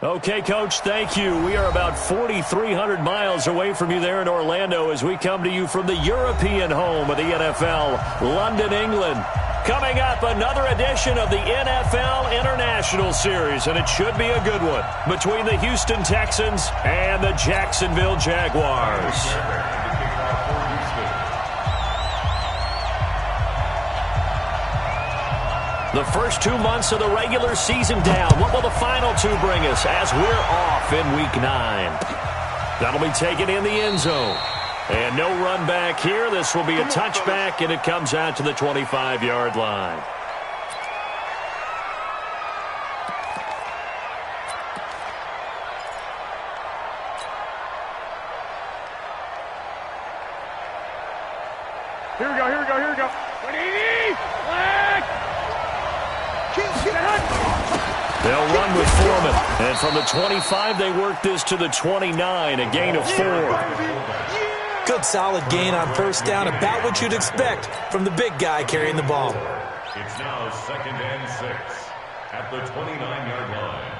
Okay, Coach, thank you. We are about 4,300 miles away from you there in Orlando as we come to you from the European home of the NFL, London, England. Coming up, another edition of the NFL International Series, and it should be a good one, between the Houston Texans and the Jacksonville Jaguars. The first 2 months of the regular season down. What will the final two bring us as we're off in Week 9? That'll be taken in the end zone. And no run back here. This will be a touchback, and it comes out to the 25-yard line. Here we go. They'll run with Foreman. And from the 25, they work this to the 29, a gain of 4. Good solid gain on first down, about what you'd expect from the big guy carrying the ball. It's now 2nd and 6 at the 29-yard line.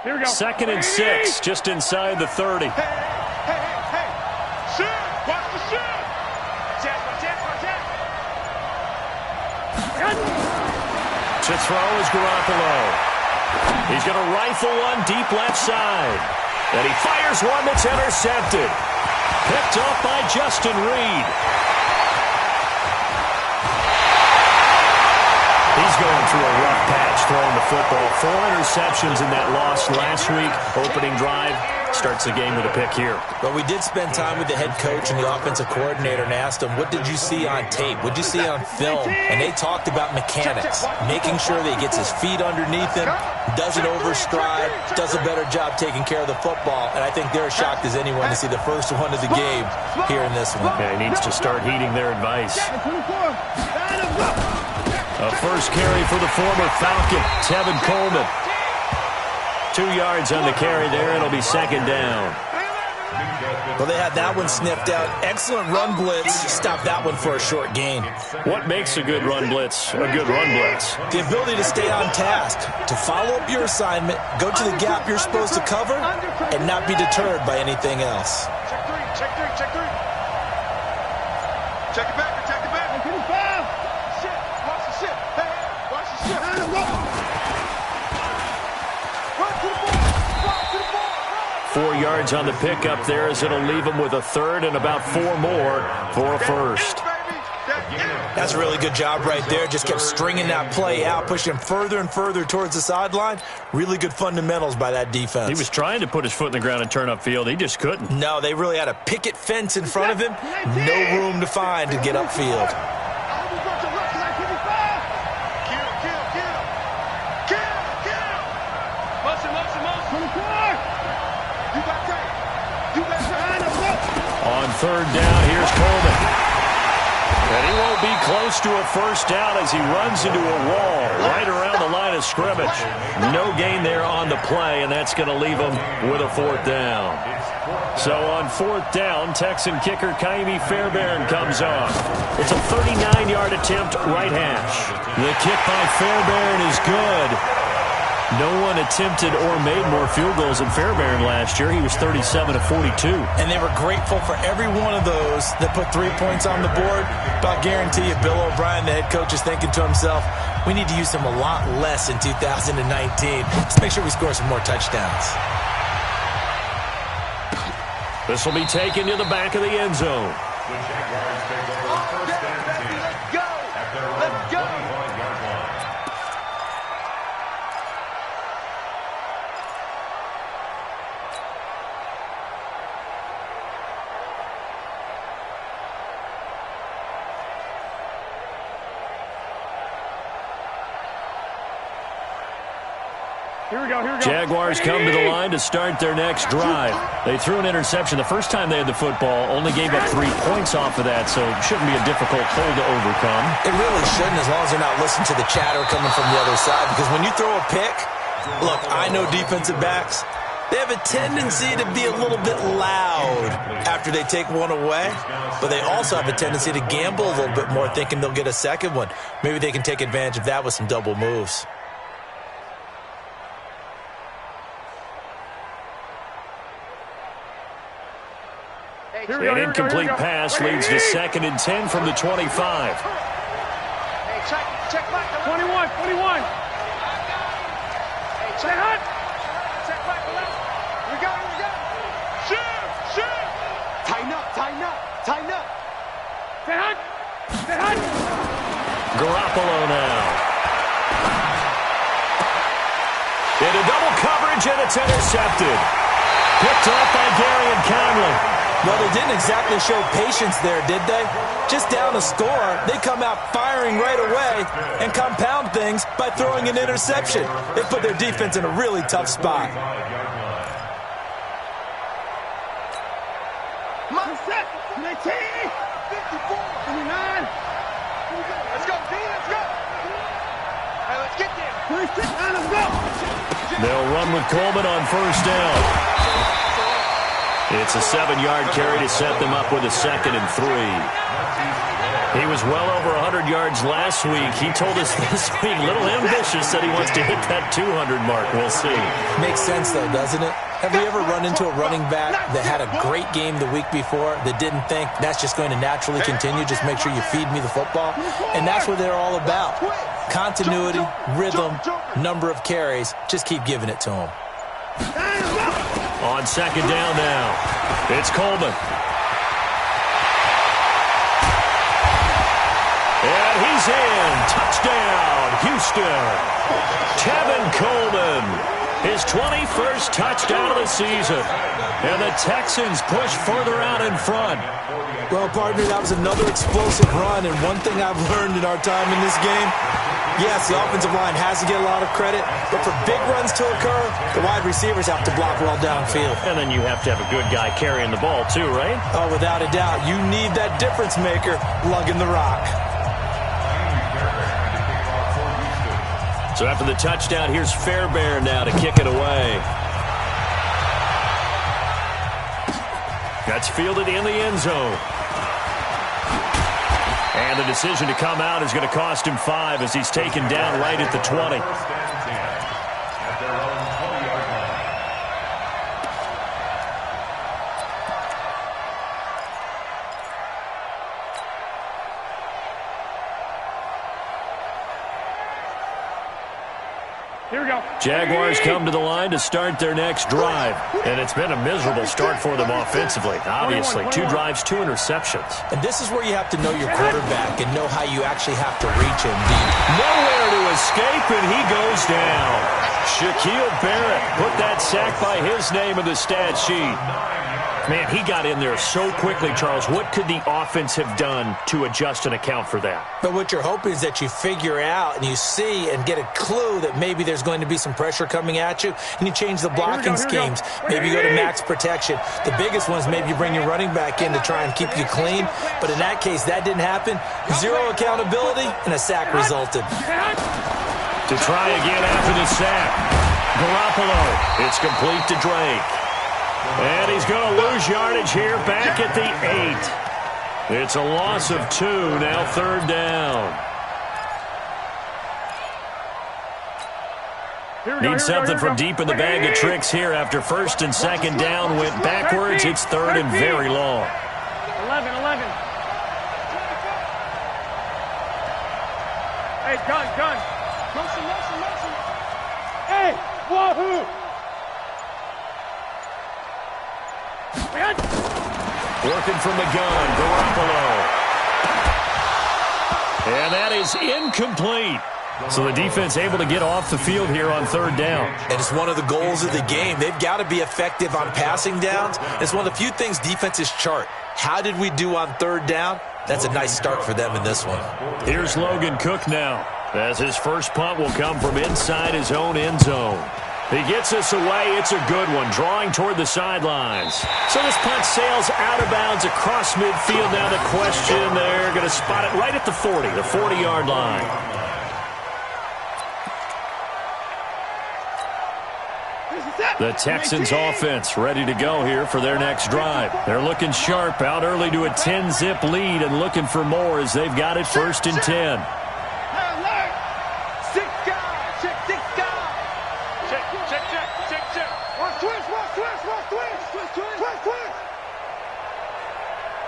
Here we go. 2nd and 6, just inside the 30. Hey. Shoot. Watch the shoot. Check. To throw is Garoppolo. He's going to rifle one deep left side. And he fires one that's intercepted. Picked off by Justin Reed. He's going through a rough patch throwing the football. 4 interceptions in that loss last week. Opening drive starts the game with a pick here. But we did spend time with the head coach and the offensive coordinator and asked him, what did you see on tape? What did you see on film? And they talked about mechanics, making sure that he gets his feet underneath him, doesn't overstride, does a better job taking care of the football. And I think they're as shocked as anyone to see the first one of the game here in this one. Yeah, he needs to start heeding their advice. A first carry for the former Falcon, Tevin Coleman. 2 yards on the carry there. It'll be 2nd down. Well, they had that one sniffed out. Excellent run blitz. Stop that one for a short gain. What makes a good run blitz a good run blitz? The ability to stay on task, to follow up your assignment, go to the gap you're supposed to cover, and not be deterred by anything else. Check three. Check it back. Watch the shit. Run to the ball. 4 yards on the pickup there as it'll leave them with a 3rd and about 4 more for a first. That's a really good job right there. Just kept stringing that play out, pushing him further and further towards the sideline. Really good fundamentals by that defense. He was trying to put his foot in the ground and turn upfield. He just couldn't. No, they really had a picket fence in front of him. No room to find to get upfield. On 3rd down, here's Coleman. And he won't be close to a first down as he runs into a wall right around the line of scrimmage. No gain there on the play, and that's going to leave him with a 4th down. So on 4th down, Texan kicker Ka'imi Fairbairn comes off. It's a 39-yard attempt right hash. The kick by Fairbairn is good. No one attempted or made more field goals than Fairbairn last year. He was 37 of 42. And they were grateful for every one of those that put 3 points on the board. But I guarantee you, Bill O'Brien, the head coach, is thinking to himself, we need to use them a lot less in 2019. Let's make sure we score some more touchdowns. This will be taken to the back of the end zone. The Jaguars take over 1st and 10 at their own 25-yard line. Here we go. Jaguars come to the line to start their next drive. They threw an interception the first time they had the football, only gave up 3 points off of that, so it shouldn't be a difficult hole to overcome. It really shouldn't, as long as they're not listening to the chatter coming from the other side, because when you throw a pick, Look, I know defensive backs. They have a tendency to be a little bit loud after they take one away, but they also have a tendency to gamble a little bit more, thinking they'll get a second one. Maybe they can take advantage of that with some double moves. An incomplete pass leads to 2nd and 10 from the 25. Hey, check back. 21. Hey, check back. Check back. We got it. Shoot. Tighten up. Stay hot. Garoppolo now. Into double coverage, and it's intercepted. Picked up by Darian Conley. Well, they didn't exactly show patience there, did they? Just down a score, they come out firing right away and compound things by throwing an interception. They put their defense in a really tough spot. Set. 19. 54. 29. Let's go, D. Let's go. Hey, let's get there. 26. Let's go. They'll run with Coleman on 1st down. It's a 7-yard carry to set them up with a 2nd and 3. He was well over 100 yards last week. He told us this week, a little ambitious, that he wants to hit that 200 mark. We'll see. Makes sense, though, doesn't it? Have we ever run into a running back that had a great game the week before that didn't think that's just going to naturally continue? Just make sure you feed me the football. And that's what they're all about. Continuity, rhythm, number of carries. Just keep giving it to them. On 2nd down now, it's Coleman. And he's in. Touchdown, Houston. Tevin Coleman, his 21st touchdown of the season. And the Texans push further out in front. Well, partner, that was another explosive run. And one thing I've learned in our time in this game, yes, the offensive line has to get a lot of credit, but for big runs to occur, the wide receivers have to block well downfield. And then you have to have a good guy carrying the ball too, right? Oh, without a doubt. You need that difference maker lugging the rock. So after the touchdown, here's Fairbairn now to kick it away. That's fielded in the end zone. And the decision to come out is going to cost him 5 as he's taken down right at the 20. Here we go. Jaguars come to the line to start their next drive. And it's been a miserable start for them offensively. Obviously, 2 drives, 2 interceptions. And this is where you have to know your quarterback and know how you actually have to reach him deep. Nowhere to escape, and he goes down. Shaquille Barrett put that sack by his name in the stat sheet. Man, he got in there so quickly, Charles. What could the offense have done to adjust and account for that? But what you're hoping is that you figure out and you see and get a clue that maybe there's going to be some pressure coming at you, and you change the blocking schemes. Maybe you go to max protection. The biggest one is maybe you bring your running back in to try and keep you clean. But in that case, that didn't happen. 0 accountability, and a sack resulted. To try again after the sack. Garoppolo. It's complete to Drake. And he's going to lose yardage here back at the 8. It's a loss of 2, now 3rd down. Need something from deep in the bag of tricks here after 1st and 2nd down went backwards. It's 3rd and very long. 11. Hey, gun. Motion. Hey, wahoo! Working from the gun, Garoppolo. And that is incomplete. So the defense able to get off the field here on 3rd down. And it's one of the goals of the game. They've got to be effective on passing downs. It's one of the few things defenses chart. How did we do on 3rd down? That's a nice start for them in this one. Here's Logan Cook now, as his first punt will come from inside his own end zone. He gets this away. It's a good one, drawing toward the sidelines. So this punt sails out of bounds across midfield. Now the question, they're going to spot it right at the 40, the 40-yard line. The Texans offense ready to go here for their next drive. They're looking sharp, out early to a 10-zip lead and looking for more as they've got it 1st and 10.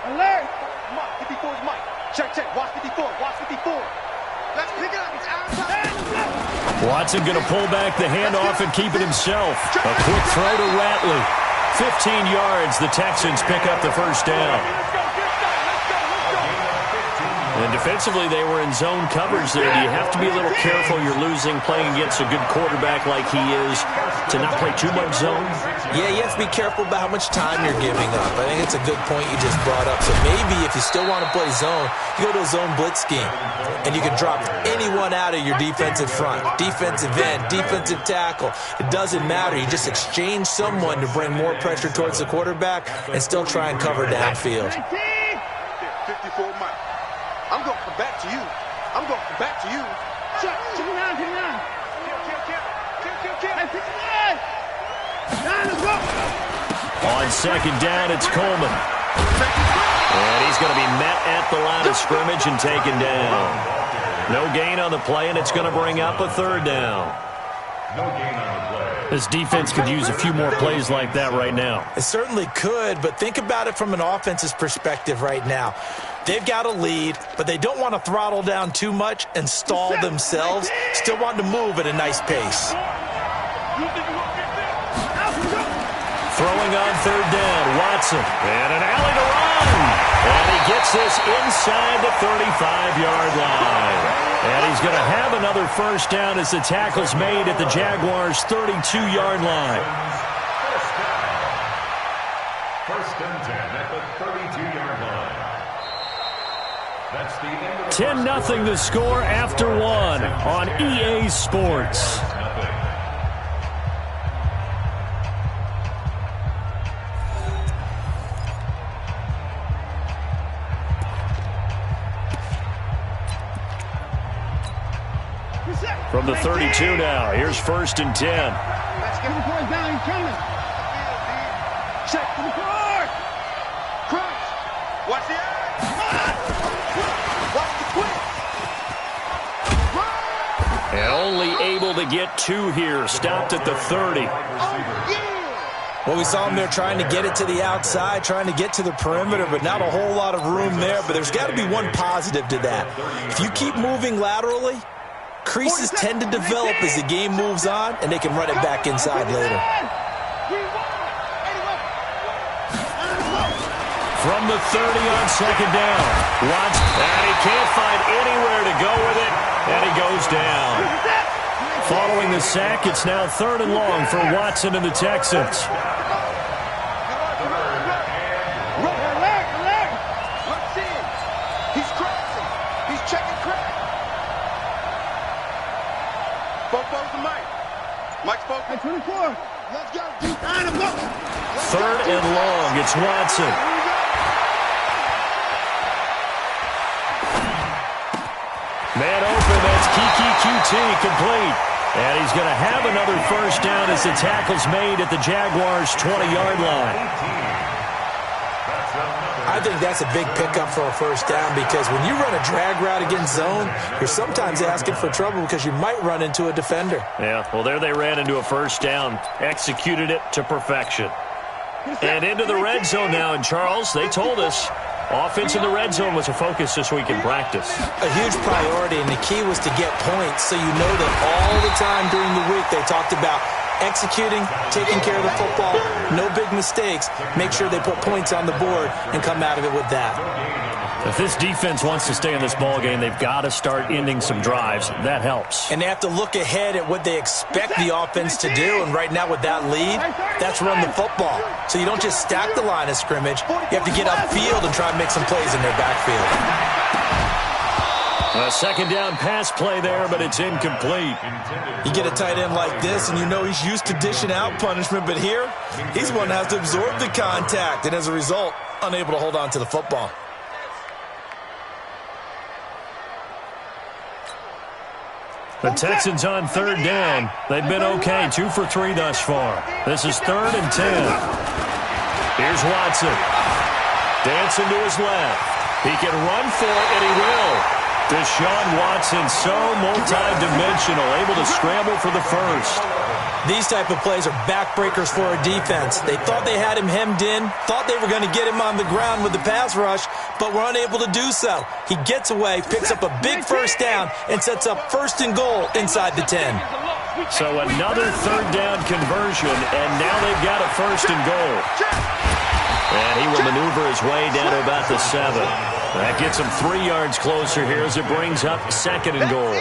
Alert! Mike, 54 is Mike. Check. Watch 54. Watch 54. Let's pick it up. It's outside. Watson going to pull back the handoff and keep it himself. A quick throw to Ratley. 15 yards. The Texans pick up the first down. And defensively, they were in zone coverage there. Do you have to be a little careful? You're losing playing against a good quarterback like he is to not play too much zone? Yeah, you have to be careful about how much time you're giving up. I think it's a good point you just brought up. So maybe if you still want to play zone, you go to a zone blitz scheme. And you can drop anyone out of your defensive front. Defensive end, defensive tackle. It doesn't matter. You just exchange someone to bring more pressure towards the quarterback and still try and cover downfield. 54 Mike. I'm going to come back to you. I'm going to come back to you. Check 9. On 2nd down, it's Coleman. And he's going to be met at the line of scrimmage and taken down. No gain on the play, and it's going to bring up a 3rd down. No gain on the play. This defense could use a few more plays like that right now. It certainly could, but think about it from an offense's perspective right now. They've got a lead, but they don't want to throttle down too much and stall themselves. Still want to move at a nice pace. Throwing on 3rd down, Watson. And an alley to run. And he gets this inside the 35-yard line. And he's going to have another first down as the tackle's made at the Jaguars' 32-yard line. First and 10 at the 32-yard line. That's the end of the 10-0 the score after 1 on EA Sports. From the 32 now, here's 1st and 10. Let's get the boys down. He's coming. Check to the court. Crunch. Watch the eye. Watch the quick. And only able to get 2 here. Stopped at the 30. Well, we saw him there trying to get it to the outside, trying to get to the perimeter, but not a whole lot of room there. But there's got to be one positive to that. If you keep moving laterally, creases tend to develop as the game moves on, and they can run it back inside later. From the 30 on 2nd down. Watson, and he can't find anywhere to go with it, and he goes down. Following the sack, it's now 3rd and long for Watson and the Texans. He's crossing. He's checking crack. Both to Mike. Mike's both. 24. Let's go. 3rd and long, it's Watson. Man open, that's Kiki QT complete. And he's going to have another first down as the tackle's made at the Jaguars' 20-yard line. I think that's a big pickup for a first down because when you run a drag route against zone, you're sometimes asking for trouble because you might run into a defender. Yeah, well, there they ran into a first down, executed it to perfection. And into the red zone now, and Charles, they told us offense in the red zone was a focus this week in practice. A huge priority, and the key was to get points so you know that all the time during the week they talked about executing, taking care of the football, no big mistakes, make sure they put points on the board and come out of it with that. If this defense wants to stay in this ballgame, they've got to start ending some drives. That helps. And they have to look ahead at what they expect the offense to do, and right now with that lead, that's run the football. So you don't just stack the line of scrimmage. You have to get upfield and try and make some plays in their backfield. A second down pass play there, but it's incomplete. You get a tight end like this, and you know he's used to dishing out punishment, but here, he's one that has to absorb the contact, and as a result, unable to hold on to the football. The Texans on third down. They've been okay, 2 for 3 thus far. This is 3rd and 10. Here's Watson. Dancing to his left. He can run for it, and he will. Deshaun Watson, so multi-dimensional, able to scramble for the first. These type of plays are backbreakers for a defense. They thought they had him hemmed in, thought they were going to get him on the ground with the pass rush, but were unable to do so. He gets away, picks up a big first down, and sets up 1st and goal inside the 10. So another 3rd down conversion, and now they've got a 1st and goal. And he will maneuver his way down to about the 7. That gets him 3 yards closer here as it brings up 2nd and goal.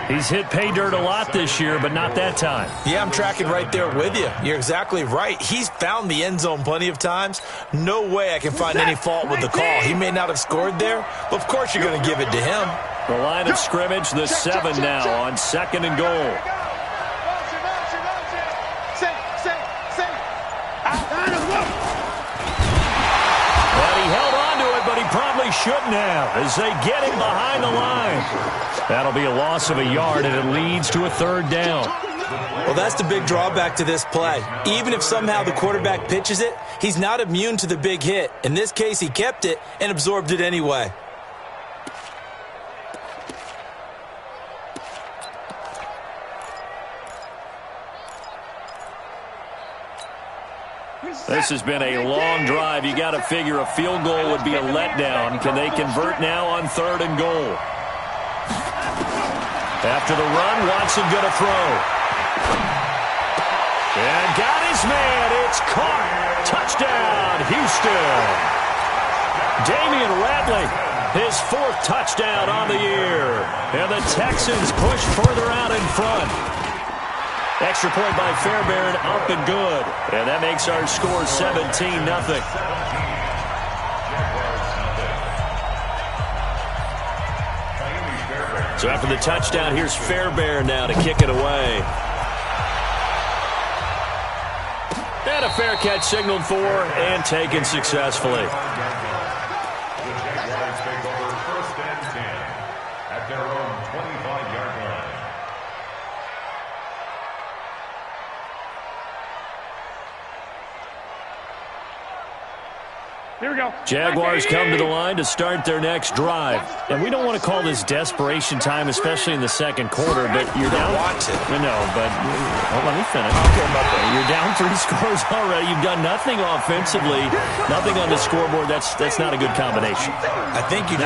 He's hit pay dirt a lot this year, but not that time. Yeah, I'm tracking right there with you. You're exactly right. He's found the end zone plenty of times. No way I can find any fault with the call. He may not have scored there, but of course you're going to give it to him. The line of scrimmage, the 7 now on 2nd and goal. Probably shouldn't have as they get him behind the line. That'll be a loss of a yard, and it leads to a 3rd down. Well, that's the big drawback to this play. Even if somehow the quarterback pitches it, he's not immune to the big hit. In this case, he kept it and absorbed it anyway. This has been a long drive. You got to figure a field goal would be a letdown. Can they convert now on 3rd and goal? After the run, Watson going to throw. And got his man. It's caught. Touchdown, Houston. Damian Ratley, his 4th touchdown on the year. And the Texans push further out in front. Extra point by Fairbairn, up and good. And that makes our score 17-0. So after the touchdown, here's Fairbairn now to kick it away. And a fair catch signaled for and taken successfully. The Jaguars take over 1st and 10 at their own 25-yard line. Here we go. Jaguars come to the line to start their next drive. And we don't want to call this desperation time, especially in the 2nd quarter, but you're down. No, but let me finish. You're down 3 scores already. You've done nothing offensively, nothing on the scoreboard. That's not a good combination. I think you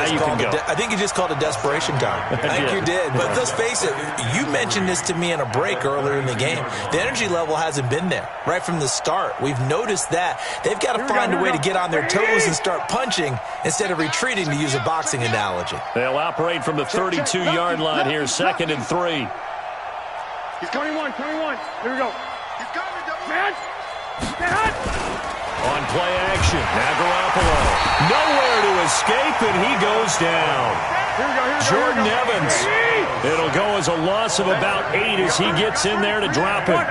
just called it desperation time. I think you did. But let's face it, you mentioned this to me in a break earlier in the game. The energy level hasn't been there right from the start. We've noticed that. They've got to find a way to get on their toes and start punching instead of retreating, to use a boxing analogy. They'll operate from the 32-yard line here, 2nd and 3. He's 21. Here we go. He's got it, double. Man. On play action, now Garoppolo. Nowhere to escape, and he goes down. Jordan Evans. It'll go as a loss of about 8 as he gets in there to drop it.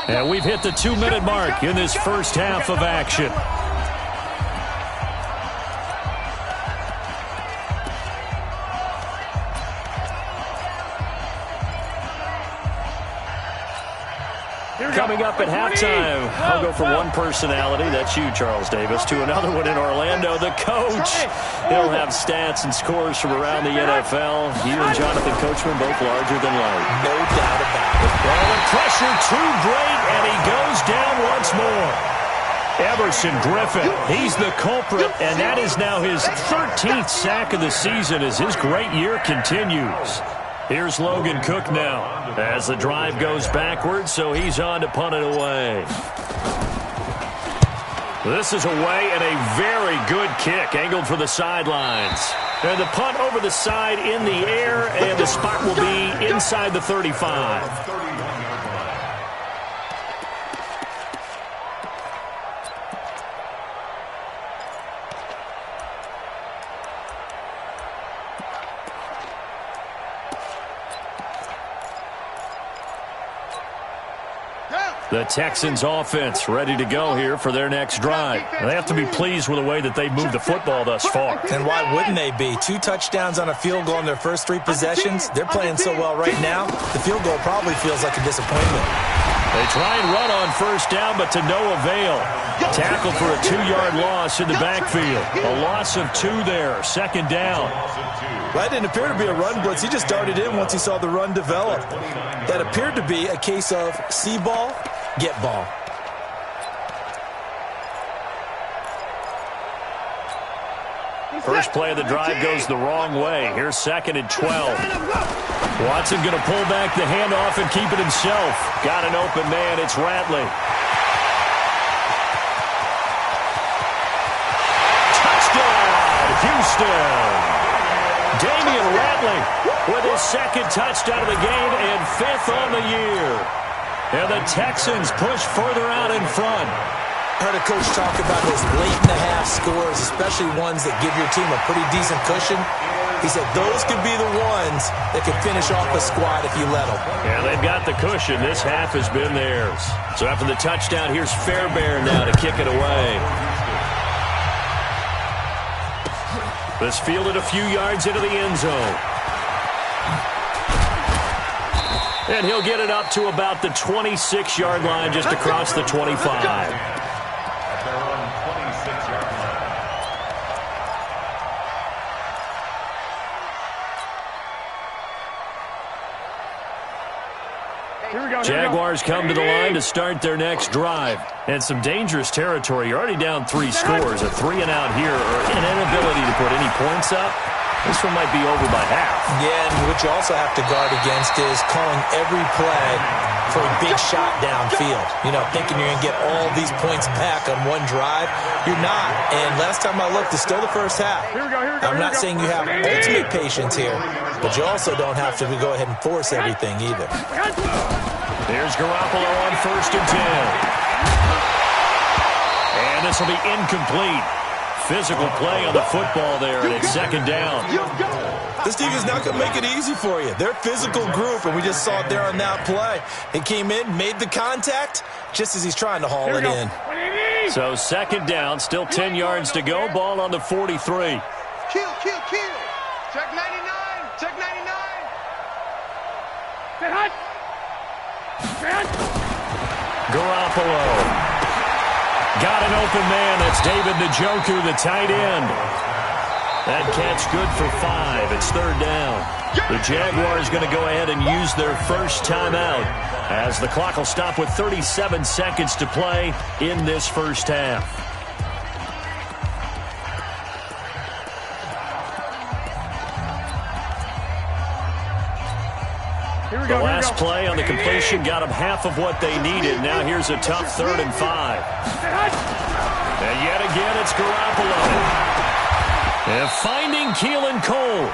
And we've hit the 2-minute mark in this first half of action. Coming up at halftime, I'll go from one personality, that's you, Charles Davis, to another one in Orlando, the coach. He'll have stats and scores from around the NFL. You and Jonathan Coachman both larger than life. No doubt about it. Well, the pressure too great, and he goes down once more. Everson Griffin, he's the culprit, and that is now his 13th sack of the season as his great year continues. Here's Logan Cook now as the drive goes backwards, so he's on to punt it away. This is away and a very good kick angled for the sidelines. And the punt over the side in the air, and the spot will be inside the 35. The Texans offense ready to go here for their next drive. They have to be pleased with the way that they've moved the football thus far. And why wouldn't they be? 2 touchdowns on a field goal in their first 3 possessions. They're playing so well right now, the field goal probably feels like a disappointment. They try and run on first down, but to no avail. Tackle for a 2-yard loss in the backfield. A loss of 2 there, second down. That didn't appear to be a run blitz. He just darted in once he saw the run develop. That appeared to be a case of see ball, get ball. First play of the drive goes the wrong way. Here's 2nd and 12. Watson going to pull back the handoff and keep it himself. Got an open man. It's Ratley. Touchdown, Houston. Damian Ratley with his 2nd touchdown of the game and 5th on the year. And the Texans push further out in front. I heard a coach talk about those late-in-the-half scores, especially ones that give your team a pretty decent cushion. He said those could be the ones that could finish off a squad if you let them. Yeah, they've got the cushion. This half has been theirs. So after the touchdown, here's Fairbairn now to kick it away. This fielded a few yards into the end zone. And he'll get it up to about the 26-yard line just across the 25. Jaguars come to the line to start their next drive. And some dangerous territory. You're already down 3 scores. A 3-and-out here or an inability to put any points up. This one might be over by half. Yeah, and what you also have to guard against is calling every play for a big shot downfield. You know, thinking you're going to get all these points back on one drive. You're not. And last time I looked, it's still the first half. I'm not saying you have ultimate patience here, but you also don't have to go ahead and force everything either. There's Garoppolo on 1st and 10. And this will be incomplete. Physical play on the football there, and it's 2nd down. This team is not going to make it easy for you. They're a physical group, and we just saw it there on that play. He came in, made the contact, just as he's trying to haul it in. So 2nd down, still 10 yards to go. Ball on the 43. Kill. Check 99. Check 99. Garoppolo. Got an open man. That's David Njoku, the tight end. That catch good for 5. It's 3rd down. The Jaguars going to go ahead and use their first timeout as the clock will stop with 37 seconds to play in this first half. The last play on the completion got them half of what they needed. Now here's a tough 3rd and 5. And yet again, it's Garoppolo. And finding Keelan Cole.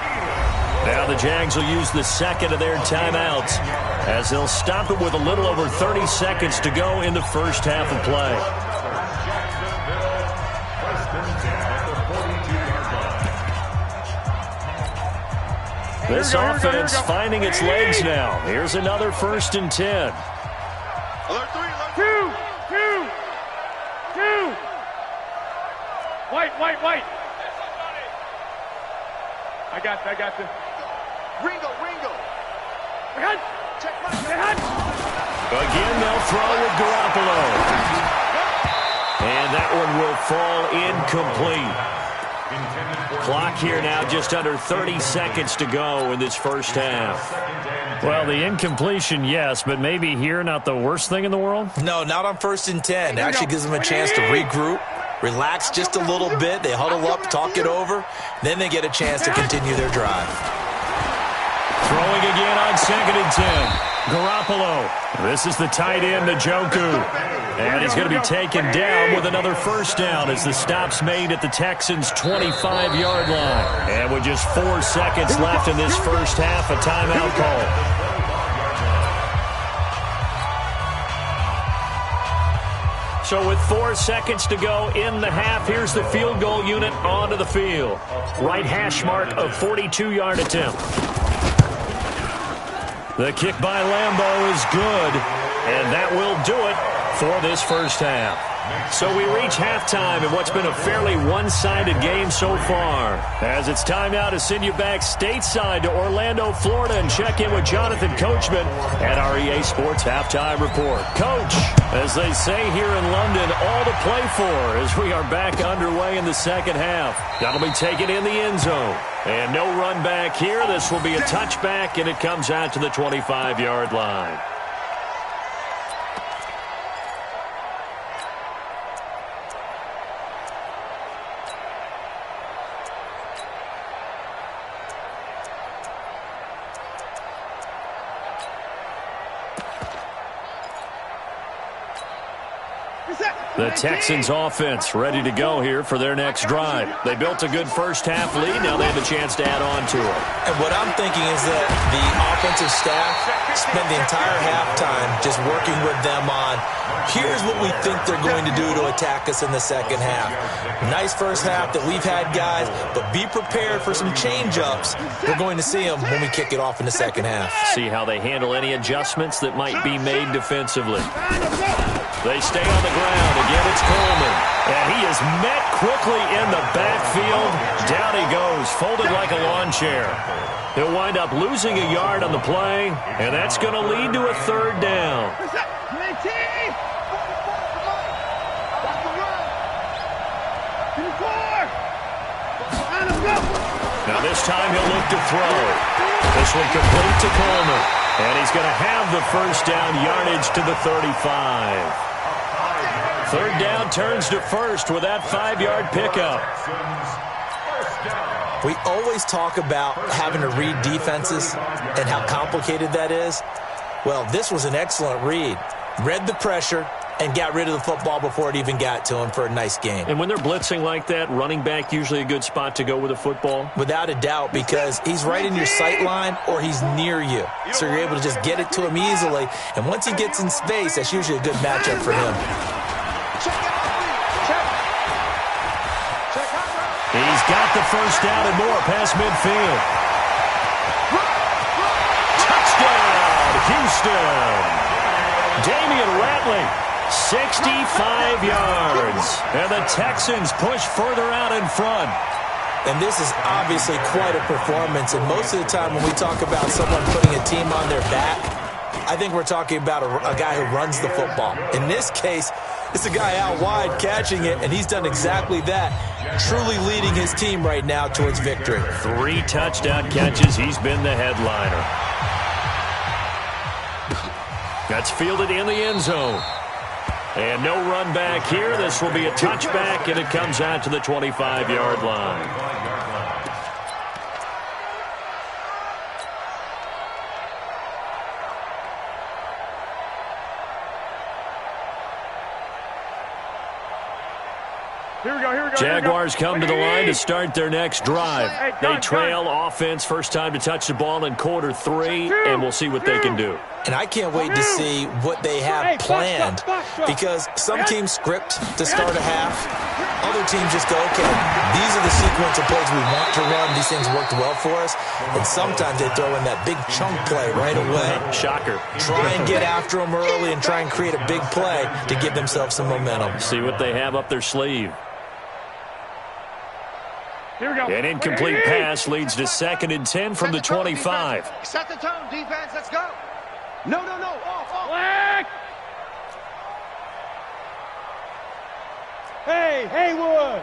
Now the Jags will use the 2nd of their timeouts as they'll stop it with a little over 30 seconds to go in the first half of play. This offense finding its legs now. Here's another 1st and 10. Alert 3. Two. White. I got this. Ringo. Check Again, they'll throw with Garoppolo. And that one will fall incomplete. Clock here now just under 30 seconds to go in this first half. Well, the incompletion, yes, but maybe here not the worst thing in the world? No, not on 1st and 10. It actually gives them a chance to regroup, relax just a little bit. They huddle up, talk it over. Then they get a chance to continue their drive. Throwing again on 2nd and 10. Garoppolo. This is the tight end, Njoku. And he's going to be taken down with another 1st down as the stop's made at the Texans' 25-yard line. And with just 4 seconds left in this first half, a timeout call. So with 4 seconds to go in the half, here's the field goal unit onto the field. Right hash mark of 42-yard attempt. The kick by Lambeau is good. And that will do it for this first half. So we reach halftime in what's been a fairly one-sided game so far. As it's time now to send you back stateside to Orlando, Florida, and check in with Jonathan Coachman at our EA Sports Halftime Report. Coach, as they say here in London, all to play for as we are back underway in the second half. That'll be taken in the end zone. And no run back here. This will be a touchback, and it comes out to the 25-yard line. The Texans offense ready to go here for their next drive. They built a good first half lead. Now they have a chance to add on to it. And what I'm thinking is that the offensive staff spent the entire halftime just working with them on, here's what we think they're going to do to attack us in the second half. Nice first half that we've had, guys, but be prepared for some change-ups. We're going to see them when we kick it off in the second half. See how they handle any adjustments that might be made defensively. They stay on the ground. Again, it's Coleman. And he is met quickly in the backfield. Down he goes, folded like a lawn chair. He'll wind up losing a yard on the play, and that's going to lead to a third down. Now this time he'll look to throw. This one complete to Coleman. And he's going to have the first down, yardage to the 35. Third down turns to first with that 5-yard pickup. We always talk about having to read defenses and how complicated that is. Well, this was an excellent read. Read the pressure and got rid of the football before it even got to him for a nice game. And when they're blitzing like that, running back usually a good spot to go with a football? Without a doubt, because he's right in your sight line or he's near you. So you're able to just get it to him easily. And once he gets in space, that's usually a good matchup for him. He's got the first down and more past midfield. Touchdown, Houston. Damian Ratley. 65 yards. And the Texans push further out in front. And this is obviously quite a performance. And most of the time when we talk about someone putting a team on their back, I think we're talking about a guy who runs the football. In this case, it's a guy out wide catching it, and he's done exactly that, truly leading his team right now towards victory. 3 touchdown catches. He's been the headliner. That's fielded in the end zone. And no run back here. This will be a touchback, and it comes out to the 25-yard line. Here we go. Jaguars come to the line to start their next drive. They trail offense, first time to touch the ball in quarter 3, and we'll see what they can do. And I can't wait to see what they have planned, because some teams script to start a half. Other teams just go, okay, these are the sequence of plays we want to run. These things worked well for us. And sometimes they throw in that big chunk play right away. Shocker. Try and get after them early and try and create a big play to give themselves some momentum. See what they have up their sleeve. Here we go. An incomplete pass leads to 2nd and 10 from the 25. Set the tone, defense. Let's go. No. Off. Black. Hey, Haywood.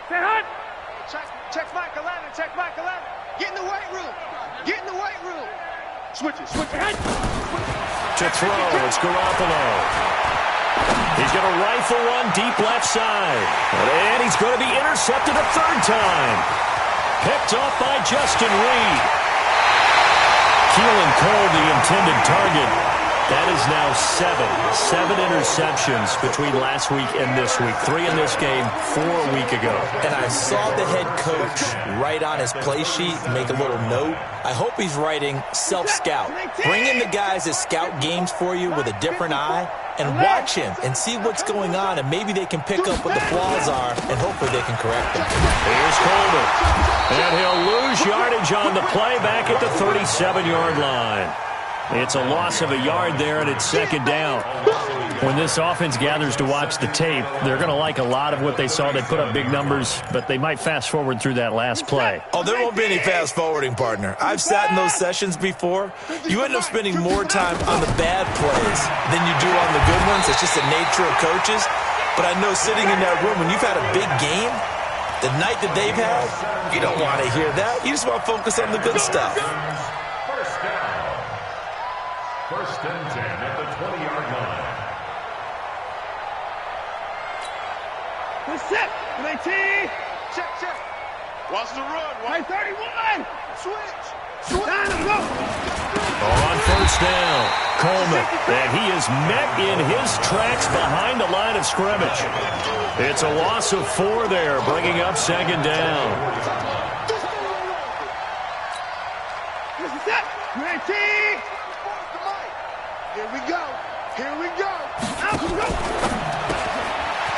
Stay hot. Check Mike 11. Get in the weight room. Switch it. To throw, it's Garoppolo. He's going to rifle one deep left side. And he's going to be intercepted a 3rd time. Picked off by Justin Reed. Keelan Cole, the intended target. That is now 7 interceptions between last week and this week. 3 in this game, 4 a week ago. And I saw the head coach write on his play sheet and make a little note. I hope he's writing self-scout. Bring in the guys that scout games for you with a different eye and watch him and see what's going on, and maybe they can pick up what the flaws are, and hopefully they can correct them. Here's Coleman. And he'll lose yardage on the play back at the 37-yard line. It's a loss of a yard there, and it's second down. When this offense gathers to watch the tape, they're going to like a lot of what they saw. They put up big numbers, but they might fast forward through that last play. Oh, there won't be any fast forwarding, partner. I've sat in those sessions before. You end up spending more time on the bad plays than you do on the good ones. It's just the nature of coaches. But I know sitting in that room, when you've had a big game, the night that they've had, you don't want to hear that. You just want to focus on the good stuff. First down. First and 10 at the 20-yard line. Set. 19. Check, check. Watch the run. Right, 31. Switch. Time to go. On first down, Coleman, and he is met in his tracks behind the line of scrimmage. It's a loss of 4 there, bringing up second down. Set. 19. Here we go. Here we go. Out we go.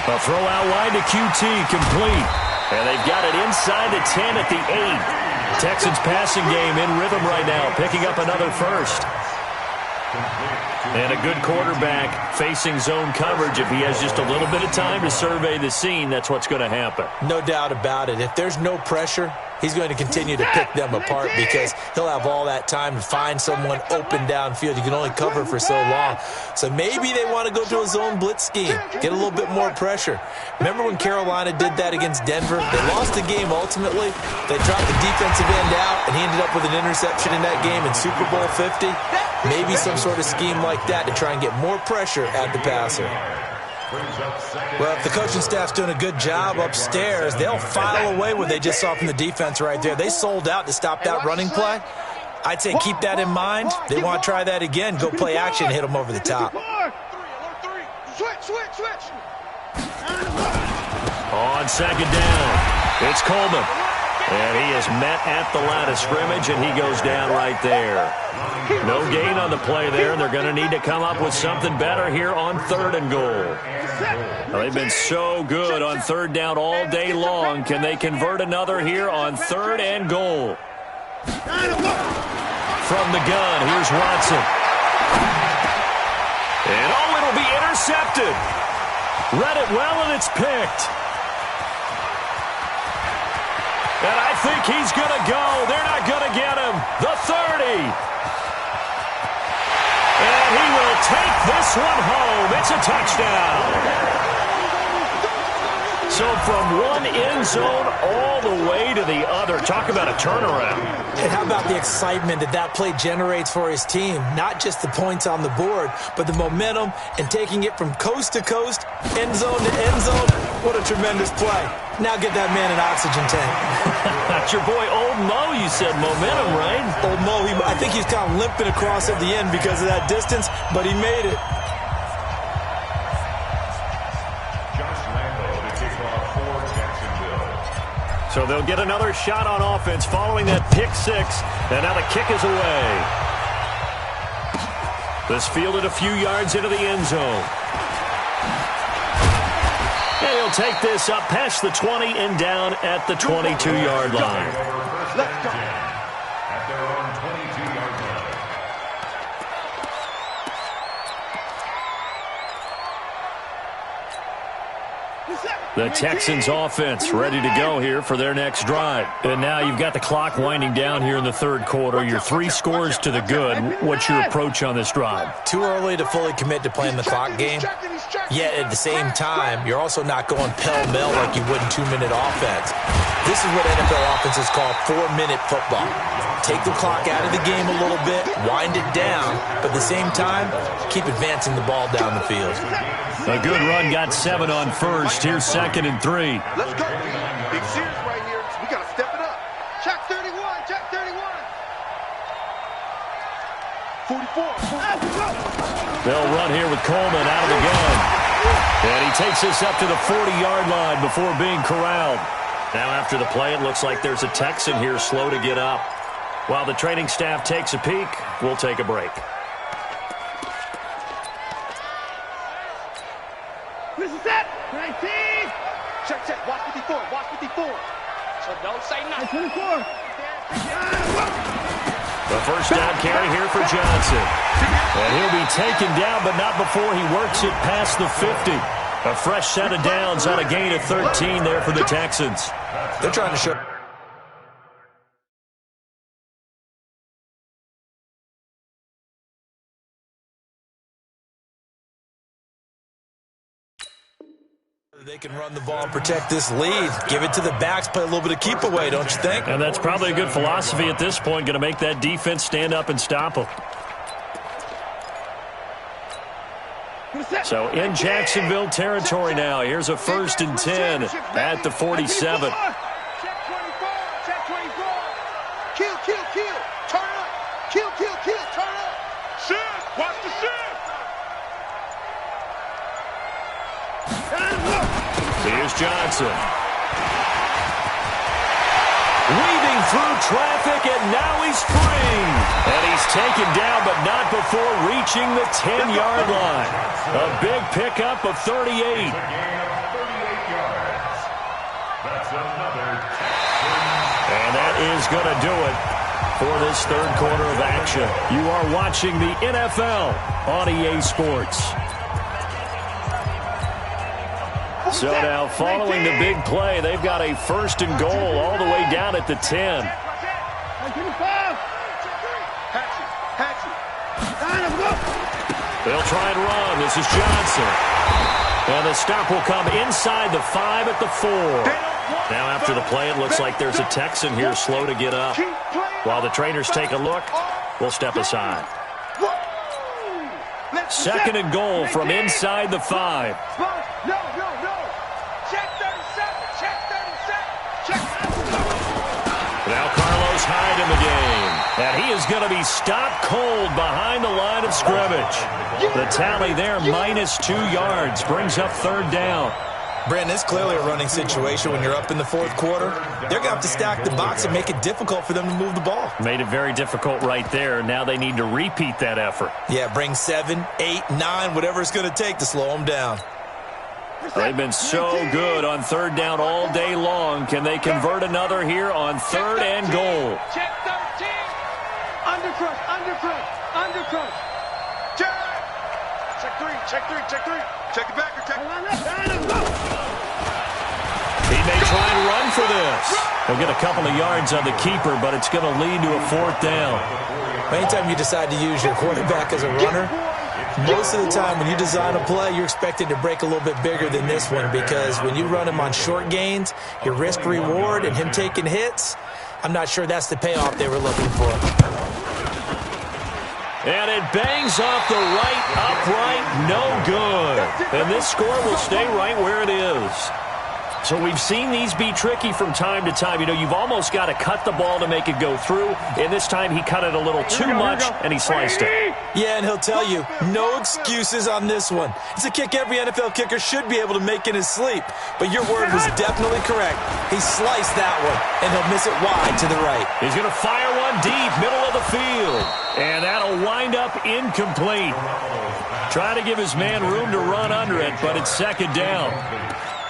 A throw out wide to QT, complete. And they've got it inside the 10 at the 8. Texans passing game in rhythm right now, picking up another first. And a good quarterback facing zone coverage. If he has just a little bit of time to survey the scene, that's what's going to happen. No doubt about it. If there's no pressure, he's going to continue to pick them apart because he'll have all that time to find someone open downfield. You can only cover for so long. So maybe they want to go to a zone blitz scheme, get a little bit more pressure. Remember when Carolina did that against Denver? They lost the game ultimately. They dropped the defensive end out, and he ended up with an interception in that game in Super Bowl 50. Maybe some sort of scheme like that to try and get more pressure at the passer. Well, if the coaching staff's doing a good job upstairs, they'll file away what they just saw from the defense right there. They sold out to stop that running play. I'd say keep that in mind. They want to try that again. Go play action and hit them over the top. Switch. On second down, it's Coleman. And he is met at the line of scrimmage, and he goes down right there. No gain on the play there, and they're going to need to come up with something better here on 3rd and goal. Now, they've been so good on 3rd down all day long. Can they convert another here on 3rd and goal? From the gun, here's Watson. And it'll be intercepted. Read it well, and it's picked. And I think he's going to go. They're not going to get him. The 30. And he will take this one home. It's a touchdown. So from one end zone all the way to the other. Talk about a turnaround. And how about the excitement that play generates for his team? Not just the points on the board, but the momentum and taking it from coast to coast, end zone to end zone. What a tremendous play. Now get that man an oxygen tank. That's your boy Old Mo, you said. Momentum, right? Old Mo, I think he's kind of limping across at the end because of that distance, but he made it. So they'll get another shot on offense following that pick six. And now the kick is away. This fielded a few yards into the end zone. And he'll take this up past the 20 and down at the 22-yard line. Let's go. At their own 22-yard line. The Texans offense ready to go here for their next drive. And now you've got the clock winding down here in the 3rd quarter. You're 3 scores to the good. What's your approach on this drive? Too early to fully commit to playing the clock game. Yet at the same time, you're also not going pell-mell like you would in 2-minute offense. This is what NFL offenses call 4-minute football. Take the clock out of the game a little bit, wind it down, but at the same time, keep advancing the ball down the field. A good run got 7 on first. Here's 2nd and 3. Let's go. Big series right here. We got to step it up. Check 31. Check 31. 44. They'll run here with Coleman out of the gun. And he takes this up to the 40-yard line before being corralled. Now after the play, it looks like there's a Texan here slow to get up. While the training staff takes a peek, we'll take a break. This is it. 19. Check. Watch 54. Watch 54. So don't say nothing. 24. The first down carry here for Johnson. And he'll be taken down, but not before he works it past the 50. A fresh set of downs on a gain of 13 there for the Texans. They're trying to show... They can run the ball and protect this lead. Give it to the backs, play a little bit of keep away, don't you think? And that's probably a good philosophy at this point, going to make that defense stand up and stop them. So in Jacksonville territory now. Here's a 1st and 10 at the 47. Check 24. Check 24. Kill, kill, kill. Turn up. Kill, kill, kill. Turn up. Shift. Watch the shift. Here's Johnson. Weaving through traffic, and now he's free. And he's taken down, but not before reaching the 10-yard line. A big pickup of 38. And that is going to do it for this third quarter of action. You are watching the NFL on EA Sports. So now, following the big play, they've got a 1st and goal all the way down at the 10. They'll try and run. This is Johnson. And the stop will come inside the 5 at the 4. Now, after the play, it looks like there's a Texan here slow to get up. While the trainers take a look, we'll step aside. 2nd and goal from inside the 5. No. Check 37. Check 37. Check. Now Carlos Hyde in the game. And he is going to be stopped cold behind the line of scrimmage. The tally there, -2 yards, brings up 3rd down. Brandon, it's clearly a running situation when you're up in the 4th quarter. They're going to have to stack the box and make it difficult for them to move the ball. Made it very difficult right there. Now they need to repeat that effort. Yeah, bring 7, 8, 9, whatever it's going to take to slow them down. They've been so good on 3rd down all day long. Can they convert another here on 3rd and goal? Check 13. Undercrush. Check 3. Check it back. He may try and run for this. He'll get a couple of yards on the keeper, but it's going to lead to a 4th down. Anytime you decide to use your quarterback as a runner, most of the time when you design a play, you're expected to break a little bit bigger than this one, because when you run him on short gains, your risk-reward and him taking hits, I'm not sure that's the payoff they were looking for. And it bangs off the right upright, no good. And this score will stay right where it is. So we've seen these be tricky from time to time. You know, you've almost got to cut the ball to make it go through. And this time he cut it a little too much, and he sliced it. Yeah, and he'll tell you, no excuses on this one. It's a kick every NFL kicker should be able to make in his sleep. But your word was definitely correct. He sliced that one, and he'll miss it wide to the right. He's going to fire one deep, middle of the field. And that'll wind up incomplete. Trying to give his man room to run under it, but it's 2nd down.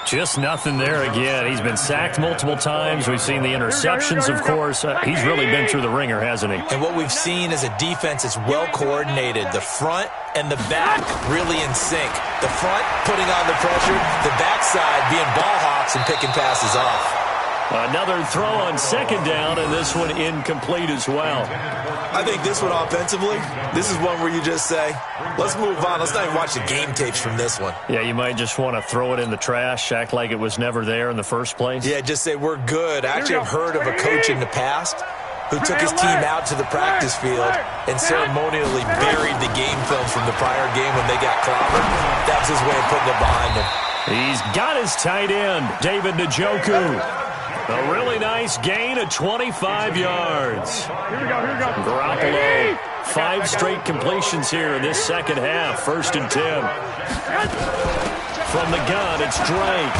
Just nothing there again. He's been sacked multiple times. We've seen the interceptions, of course. He's really been through the ringer, hasn't he? And what we've seen is a defense that's well coordinated. The front and the back really in sync. The front putting on the pressure, the backside being ball hawks and picking passes off. Another throw on 2nd down, and this one incomplete as well. I think this one offensively, this is one where you just say, let's move on. Let's not even watch the game tapes from this one. Yeah, you might just want to throw it in the trash, act like it was never there in the first place. Yeah, just say we're good. I actually have heard of a coach in the past who took his team out to the practice field and ceremonially buried the game film from the prior game when they got clobbered. That was his way of putting it behind him. He's got his tight end, David Njoku. A really nice gain of 25 yards. Here we go. Garoppolo, 5 straight completions here in this 2nd half. 1st and 10. From the gun, it's Drake.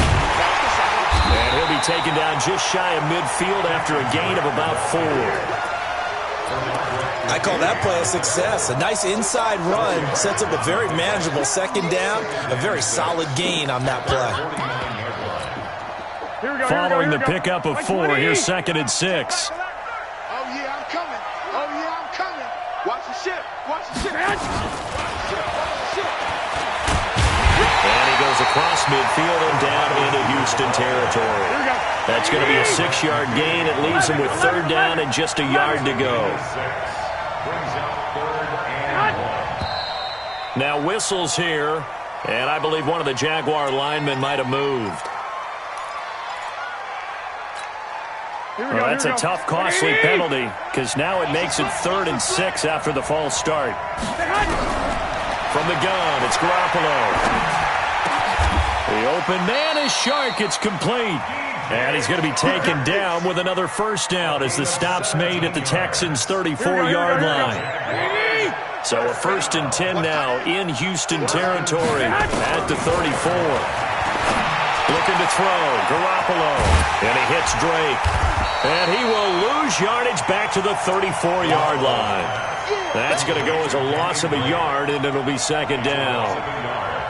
And he'll be taken down just shy of midfield after a gain of about 4. I call that play a success. A nice inside run sets up a very manageable 2nd down. A very solid gain on that play. Following the pickup of 4, here's 2nd and 6. Oh, yeah, I'm coming. And he goes across midfield and down into Houston territory. That's going to be a 6-yard gain. It leaves him with 3rd down and just a yard to go. Now whistles here, and I believe one of the Jaguar linemen might have moved. Well, that's a tough, costly penalty, because now it makes it 3rd and 6 after the false start. From the gun, it's Garoppolo. The open man is Shark. It's complete. And he's going to be taken down with another 1st down as the stop's made at the Texans' 34-yard line. So a 1st and 10 now in Houston territory at the 34. Looking to throw, Garoppolo. And he hits Drake. And he will lose yardage back to the 34-yard line. That's going to go as a loss of a yard, and it'll be 2nd down.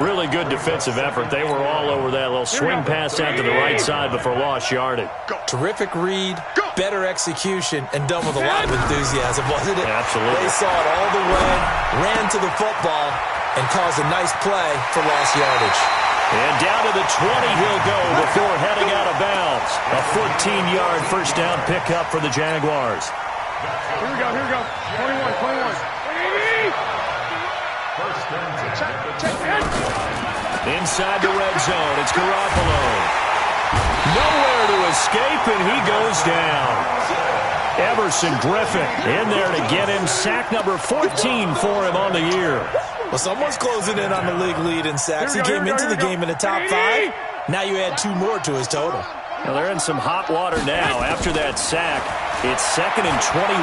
Really good defensive effort. They were all over that little swing pass out to the right side before lost yardage. Terrific read, better execution, and done with a lot of enthusiasm, wasn't it? Absolutely. They saw it all the way, ran to the football, and caused a nice play for lost yardage. And down to the 20 he'll go before heading out of bounds. A 14-yard 1st down pickup for the Jaguars. Here we go. 21. Inside the red zone, it's Garoppolo. Nowhere to escape, and he goes down. Everson Griffin in there to get him. Sack number 14 for him on the year. Well, someone's closing in on the league lead in sacks. He came into the game in the top 5. Now you add 2 more to his total. Now they're in some hot water now after that sack. It's 2nd and 21.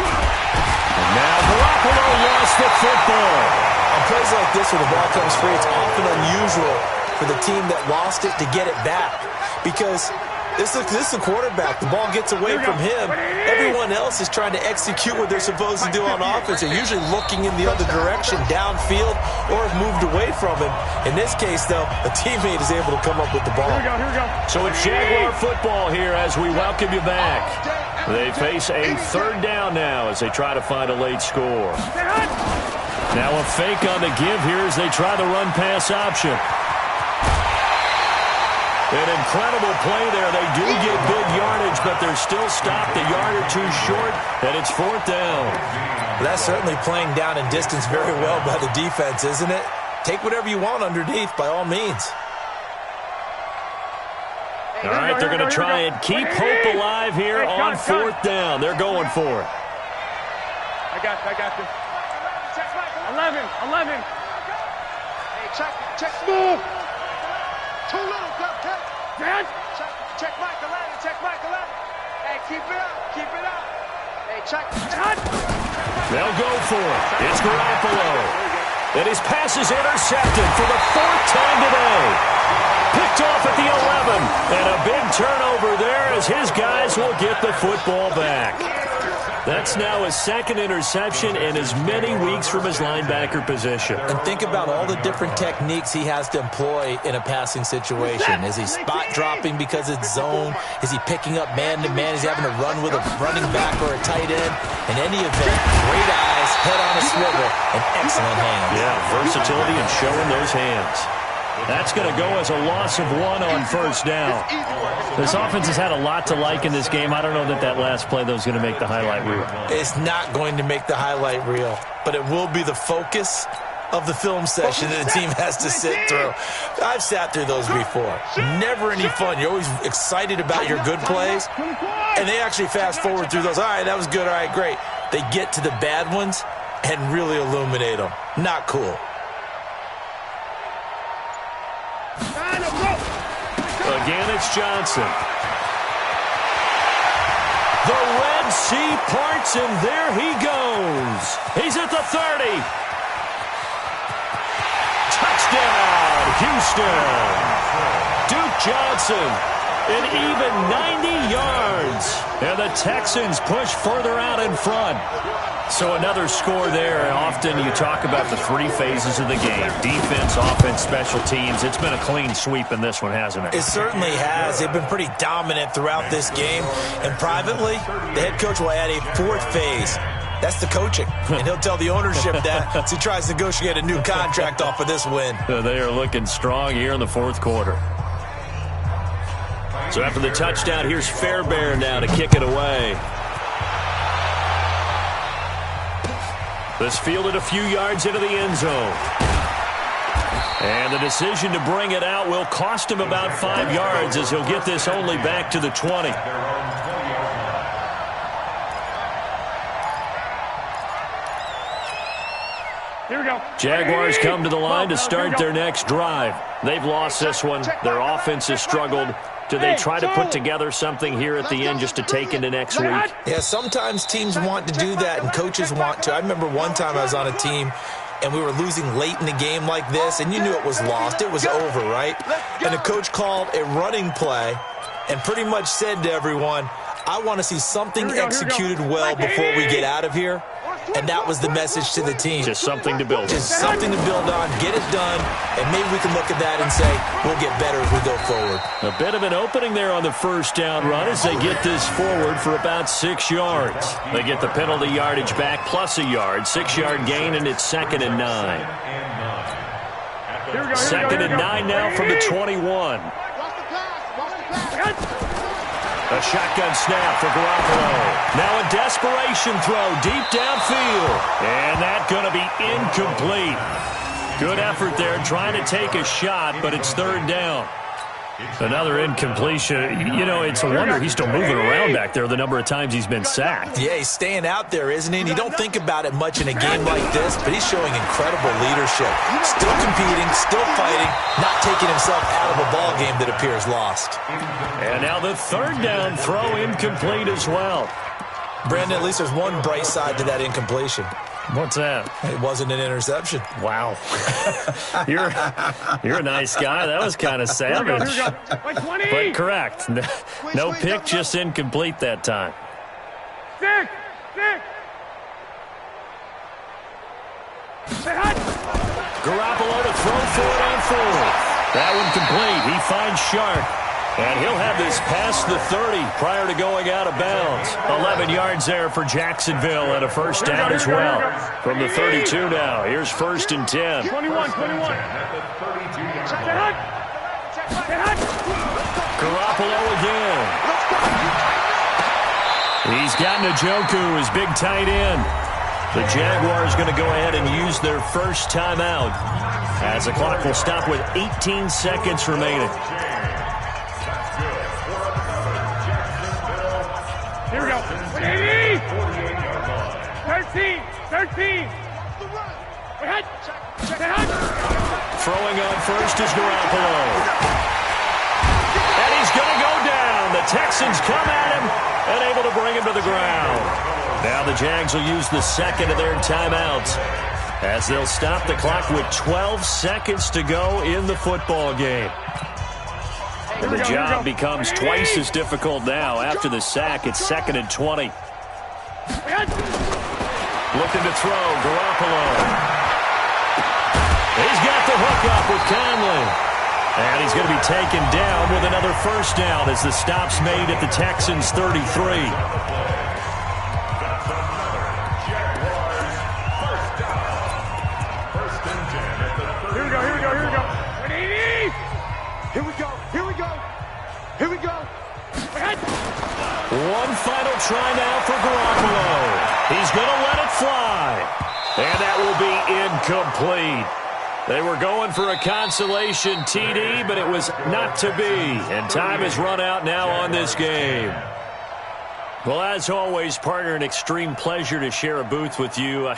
And now Garoppolo lost the football. On plays like this where the ball comes free, it's often unusual for the team that lost it to get it back. Because this is the quarterback. The ball gets away from him. Everyone else is trying to execute what they're supposed to do on offense. They're usually looking in the other direction, downfield, or have moved away from him. In this case, though, a teammate is able to come up with the ball. Here we go. So it's Jaguar football here as we welcome you back. They face a 3rd down now as they try to find a late score. Now a fake on the give here as they try the run-pass option. An incredible play there. They do get big yardage, but they're still stopped a yard or 2 short, and it's 4th down. Well, that's certainly playing down in distance very well by the defense, isn't it? Take whatever you want underneath, by all means. All right, they're going to try and keep hope alive here on 4th down. They're going for it. I got this. 11. Hey, check. Move. Too little, Dad? Check Mike 11. Hey, keep it up. Hey, check. They'll go for it. It's Garoppolo. And his pass is intercepted for the 4th time today. Picked off at the 11. And a big turnover there as his guys will get the football back. That's now his 2nd interception in as many weeks from his linebacker position. And think about all the different techniques he has to employ in a passing situation. Is he spot dropping because it's zone? Is he picking up man-to-man? Is he having to run with a running back or a tight end? In any event, great eyes, head on a swivel, and excellent hands. Yeah, versatility and showing those hands. That's going to go as a loss of 1 on 1st down. This offense has had a lot to like in this game. I don't know that last play, though, is going to make the highlight reel. It's not going to make the highlight reel, but it will be the focus of the film session that the team has to sit through. I've sat through those before. Never any fun. You're always excited about your good plays, and they actually fast forward through those. All right, that was good. All right, great. They get to the bad ones and really illuminate them. Not cool. Again, it's Johnson. The Red Sea parts, and there he goes. He's at the 30. Touchdown, Houston. Duke Johnson, an even 90 yards. And the Texans push further out in front. So another score there. Often you talk about the 3 phases of the game. Defense, offense, special teams. It's been a clean sweep in this one, hasn't it? It certainly has. They've been pretty dominant throughout this game. And privately, the head coach will add a 4th phase. That's the coaching. And he'll tell the ownership that as he tries to negotiate a new contract off of this win. They are looking strong here in the fourth quarter. So after the touchdown, here's Fairbairn now to kick it away. This fielded a few yards into the end zone. And the decision to bring it out will cost him about 5 yards as he'll get this only back to the 20. Here we go. Jaguars come to the line to start their next drive. They've lost this one. Their offense has struggled. Do they try to put together something here at the end just to take into next week? Yeah, sometimes teams want to do that and coaches want to. I remember one time I was on a team and we were losing late in the game like this, and you knew it was lost. It was over, right? And the coach called a running play and pretty much said to everyone, I want to see something executed well before we get out of here. And that was the message to the team. Just something to build on. Just something to build on, get it done, and maybe we can look at that and say, we'll get better as we go forward. A bit of an opening there on the first down run as they get this forward for about 6 yards. They get the penalty yardage back plus a yard, 6-yard gain, and it's 2nd and 9. 2nd and 9 now from the 21. A shotgun snap for Garoppolo. Now a desperation throw deep downfield. And that's going to be incomplete. Good effort there trying to take a shot, but it's 3rd down. Another incompletion. You know, it's a wonder he's still moving around back there the number of times he's been sacked. Yeah, he's staying out there, isn't he? And you don't think about it much in a game like this, but he's showing incredible leadership. Still competing, still fighting, not taking himself out of a ball game that appears lost. And now the 3rd down throw incomplete as well. Brandon, at least there's one bright side to that incompletion. What's that? It wasn't an interception. Wow. You're a nice guy. That was kind of savage. But correct. No pick, just incomplete that time. 6. Garoppolo to throw for it on 4th. That one complete. He finds Sharp. And he'll have this past the 30 prior to going out of bounds. 11 yards there for Jacksonville and a first down as well. From the 32 now, here's 1st and 10. 21. Garoppolo again. He's got Njoku, his big tight end. The Jaguars going to go ahead and use their first timeout as the clock will stop with 18 seconds remaining. Here we go. 13. Throwing on first is Garoppolo. And he's going to go down. The Texans come at him and able to bring him to the ground. Now the Jags will use the 2nd of their timeouts as they'll stop the clock with 12 seconds to go in the football game. And the job becomes twice as difficult now after the sack. It's 2nd and 20. Looking to throw, Garoppolo. He's got the hook up with Conley. And he's going to be taken down with another first down as the stop's made at the Texans' 33. Here we go. One final try now for Garoppolo. He's going to let it fly. And that will be incomplete. They were going for a consolation TD, but it was not to be. And time has run out now on this game. Well, as always, partner, an extreme pleasure to share a booth with you.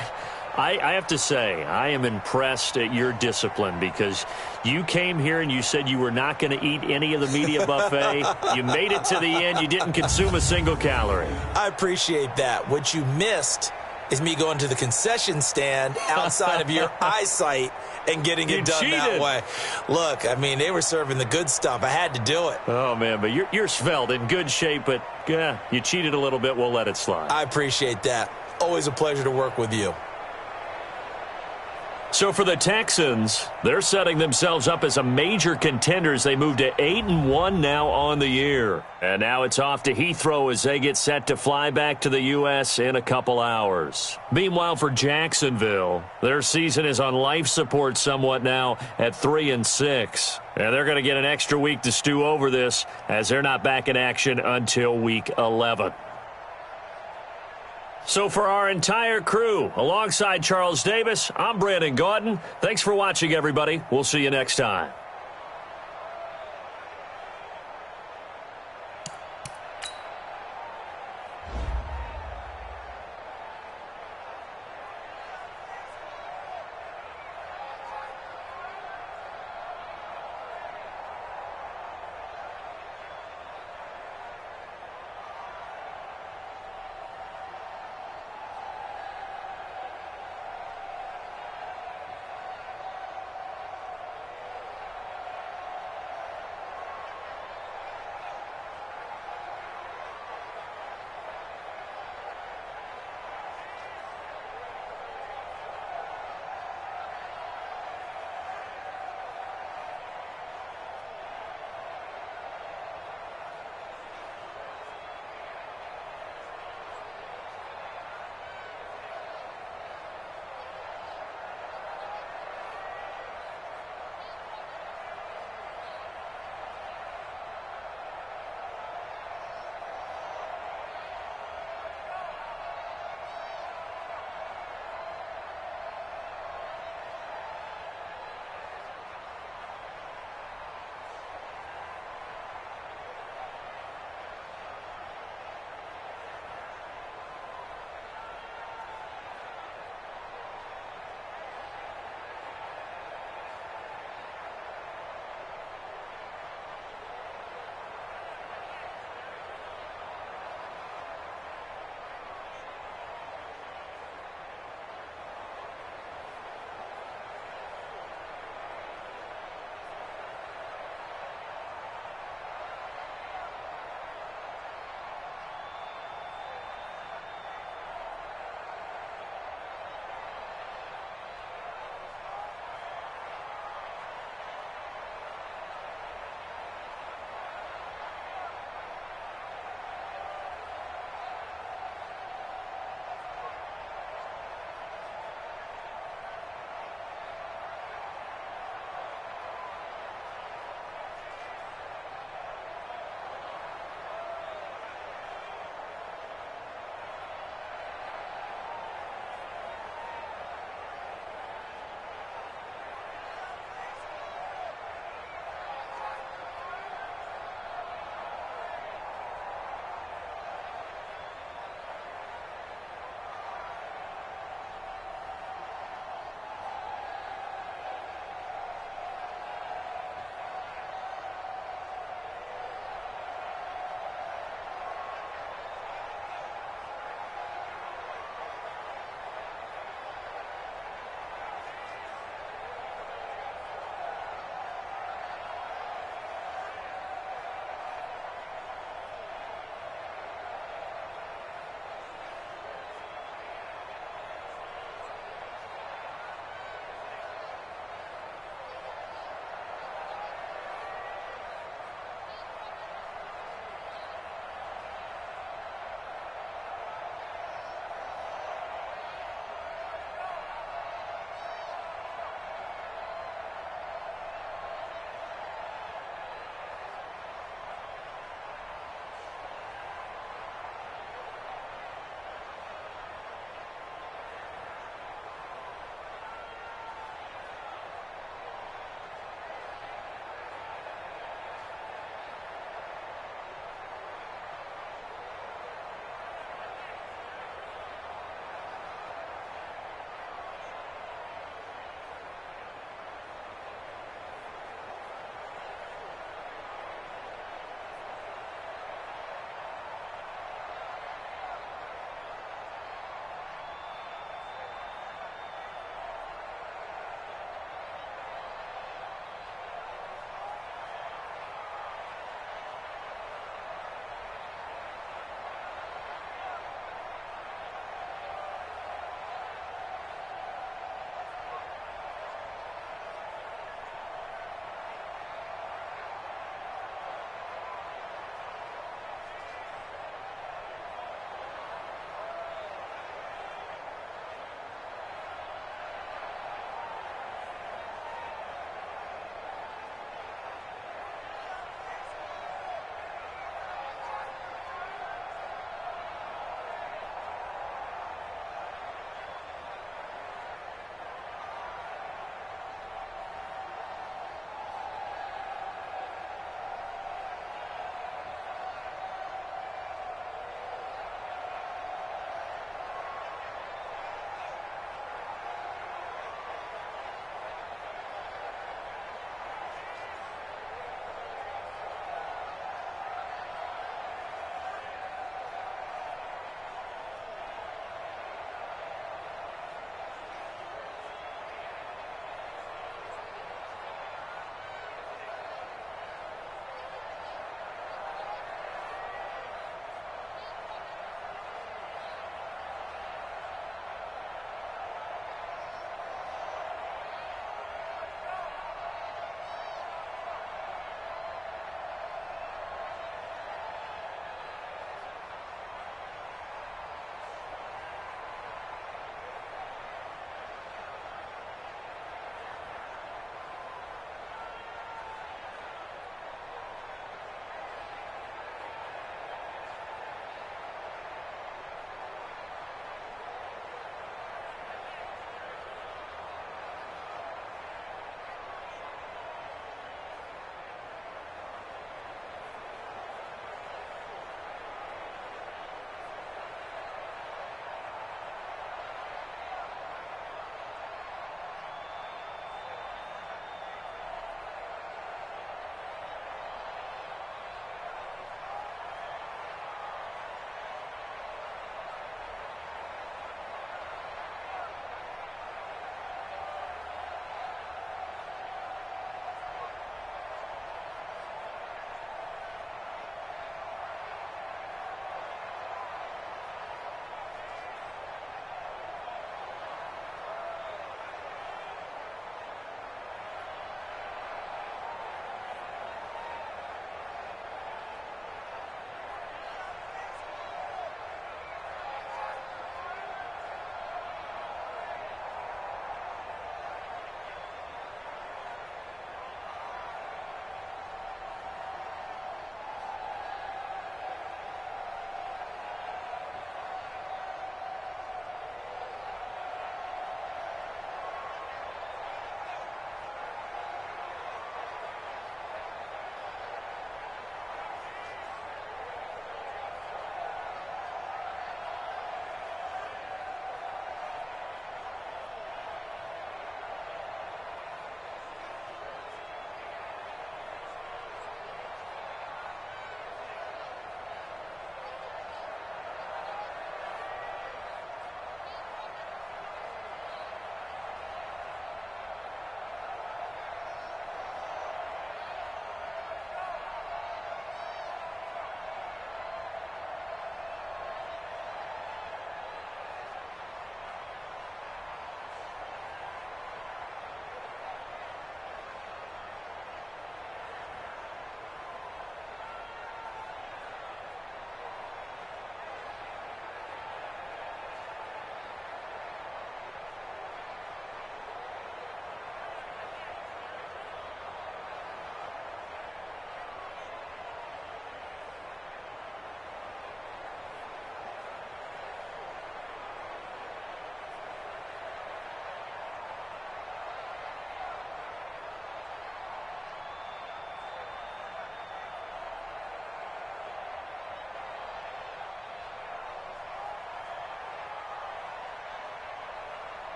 I have to say, I am impressed at your discipline because you came here and you said you were not going to eat any of the media buffet. You made it to the end. You didn't consume a single calorie. I appreciate that. What you missed is me going to the concession stand outside of your eyesight and getting it done that way. Look, I mean, they were serving the good stuff. I had to do it. Oh, man, but you're svelte, in good shape, but yeah, you cheated a little bit. We'll let it slide. I appreciate that. Always a pleasure to work with you. So for the Texans, they're setting themselves up as a major contender as they move to 8-1 now on the year. And now it's off to Heathrow as they get set to fly back to the U.S. in a couple hours. Meanwhile, for Jacksonville, their season is on life support somewhat now at 3-6. And they're going to get an extra week to stew over this as they're not back in action until Week 11. So for our entire crew, alongside Charles Davis, I'm Brandon Gaudin. Thanks for watching, everybody. We'll see you next time.